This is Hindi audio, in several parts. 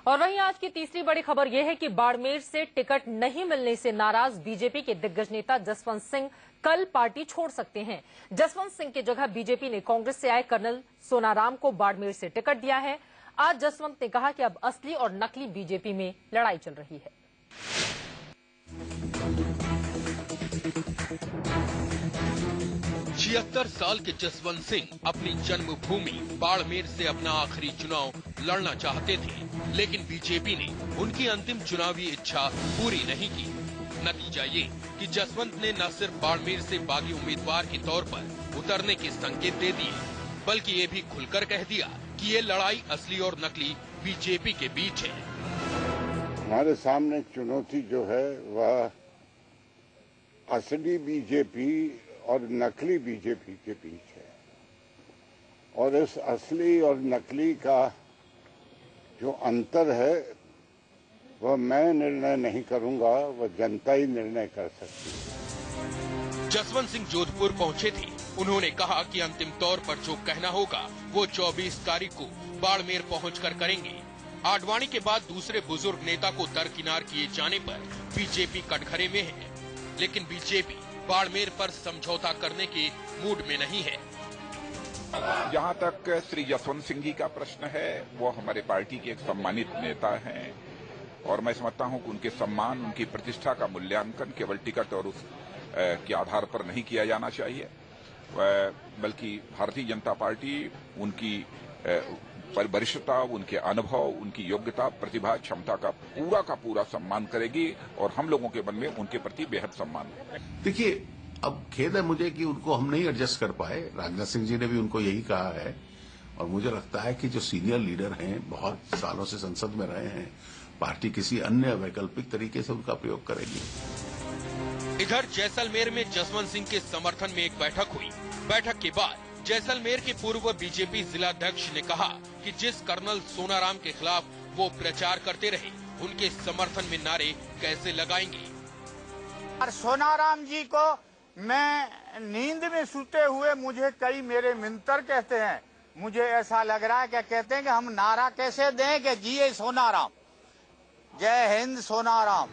और वहीं आज की तीसरी बड़ी खबर यह है कि बाड़मेर से टिकट नहीं मिलने से नाराज बीजेपी के दिग्गज नेता जसवंत सिंह कल पार्टी छोड़ सकते हैं। जसवंत सिंह की जगह बीजेपी ने कांग्रेस से आए कर्नल सोनाराम को बाड़मेर से टिकट दिया है। आज जसवंत ने कहा कि अब असली और नकली बीजेपी में लड़ाई चल रही है। 76 साल के जसवंत सिंह अपनी जन्मभूमि बाड़मेर से अपना आखिरी चुनाव लड़ना चाहते थे, लेकिन बीजेपी ने उनकी अंतिम चुनावी इच्छा पूरी नहीं की। नतीजा ये कि जसवंत ने न सिर्फ बाड़मेर से बागी उम्मीदवार के तौर पर उतरने के संकेत दे दिए, बल्कि ये भी खुलकर कह दिया कि ये लड़ाई असली और नकली बीजेपी के बीच है। हमारे सामने चुनौती जो है वह असली बीजेपी और नकली बीजेपी के बीच है, और इस असली और नकली का जो अंतर है वह मैं निर्णय नहीं करूंगा, वह जनता ही निर्णय कर सकती है। जसवंत सिंह जोधपुर पहुंचे थे। उन्होंने कहा कि अंतिम तौर पर जो कहना होगा वो 24 तारीख को बाड़मेर पहुंचकर करेंगे। आडवाणी के बाद दूसरे बुजुर्ग नेता को दरकिनार किए जाने पर बीजेपी कटघरे में है, लेकिन बीजेपी बाड़मेर पर समझौता करने के मूड में नहीं है। जहां तक श्री जसवंत सिंह जी का प्रश्न है, वो हमारे पार्टी के एक सम्मानित नेता हैं और मैं समझता हूं कि उनके सम्मान, उनकी प्रतिष्ठा का मूल्यांकन केवल टिकट और उस के आधार पर नहीं किया जाना चाहिए, बल्कि भारतीय जनता पार्टी उनकी वरिष्ठता, उनके अनुभव, उनकी योग्यता, प्रतिभा, क्षमता का पूरा सम्मान करेगी और हम लोगों के मन में उनके प्रति बेहद सम्मान है। देखिए, अब खेद है मुझे कि उनको हम नहीं एडजस्ट कर पाए। राजनाथ सिंह जी ने भी उनको यही कहा है और मुझे लगता है कि जो सीनियर लीडर हैं, बहुत सालों से संसद में रहे हैं, पार्टी किसी अन्य वैकल्पिक तरीके से उनका प्रयोग करेगी। इधर जैसलमेर में जसवंत सिंह के समर्थन में एक बैठक हुई। बैठक के बाद जैसलमेर के पूर्व बीजेपी जिलाध्यक्ष ने कहा कि जिस कर्नल सोनाराम के खिलाफ वो प्रचार करते रहे, उनके समर्थन में नारे कैसे लगाएंगे। और सोनाराम जी को मैं नींद में सोते हुए मुझे कई मेरे मिंतर कहते हैं, मुझे ऐसा लग रहा है क्या कहते हैं कि हम नारा कैसे दें कि जिए सोनाराम, जय हिंद सोनाराम।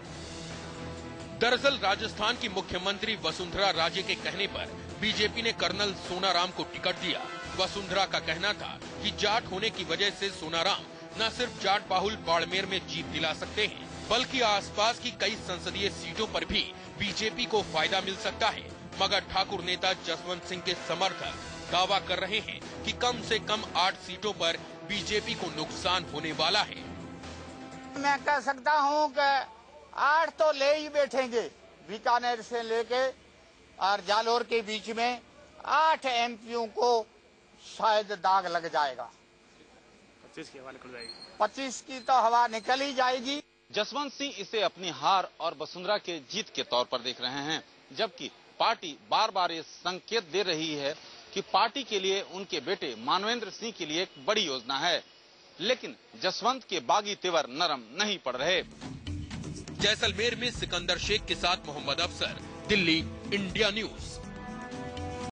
दरअसल राजस्थान की मुख्यमंत्री वसुंधरा राजे के कहने पर बीजेपी ने कर्नल सोनाराम को टिकट दिया। वसुंधरा का कहना था कि जाट होने की वजह से सोनाराम न सिर्फ जाट बाहुल बाड़मेर में जीत दिला सकते हैं, बल्कि आसपास की कई संसदीय सीटों पर भी बीजेपी को फायदा मिल सकता है। मगर ठाकुर नेता जसवंत सिंह के समर्थक दावा कर रहे हैं कि कम से कम 8 सीटों पर बीजेपी को नुकसान होने वाला है। मैं कह सकता हूं कि 8 तो ले ही बैठेंगे, बीकानेर से लेके और जालोर के बीच में 8 एमपीओ को शायद दाग लग जाएगा। 25 की हवा निकल जाएगी। 25 की तो हवा निकल ही जाएगी। जसवंत सिंह इसे अपनी हार और वसुंधरा के जीत के तौर पर देख रहे हैं, जबकि पार्टी बार बार ये संकेत दे रही है कि पार्टी के लिए उनके बेटे मानवेंद्र सिंह के लिए एक बड़ी योजना है, लेकिन जसवंत के बागी तेवर नरम नहीं पड़ रहे। जैसलमेर में सिकंदर शेख के साथ मोहम्मद अफसर, दिल्ली, इंडिया न्यूज।